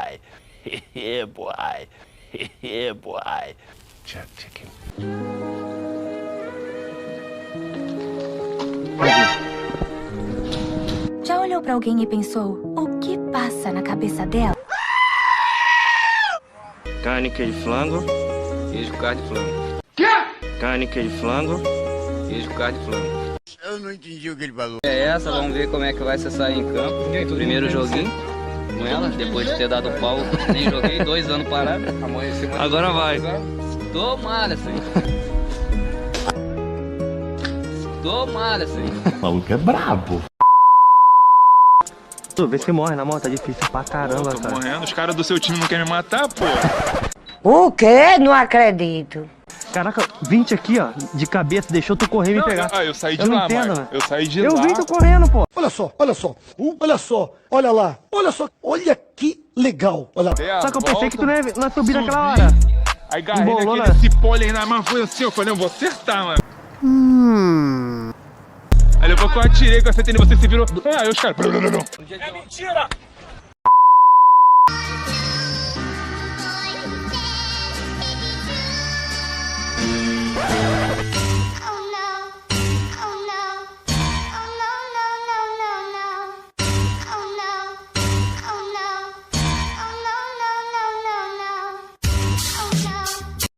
boy. Yeah, boy. Yeah, boy. Chuck chicken. Já olhou pra alguém e pensou, o que passa na cabeça dela? Carne, queijo, flango. Queijo, carne, flango. Quê? Carne, queijo, flango. Queijo, carne, flango. Eu não entendi o que ele falou. É essa, vamos ver como é que vai se sair em campo. Primeiro joguinho com ela, depois de ter dado pau, nem joguei, 2 anos parado. Agora vai. Tomara, senhor. Tomara, senhor. O maluco é brabo. Tu vê se morre na moto, tá difícil pra caramba, Tô cara. morrendo, os caras do seu time não querem me matar, pô. O quê? Não acredito. Caraca, 20 aqui, ó, de cabeça, deixou tu correr e me pegar. Eu saí de Eu não lá, entendo, mano. mano. Eu saí de Eu lá. vi tu correndo, pô. Olha só, olha só, olha só, olha lá, olha só, olha que legal, olha. Dei a Só que eu pensei que tu não ia subir subi, naquela hora. Aí agarrei Embolou, naquele né? cipolho aí na mão, foi assim, eu falei, eu vou acertar, mano. Aí depois que eu atirei, que eu acertei, você se virou. Ah, aí os caras... É mentira!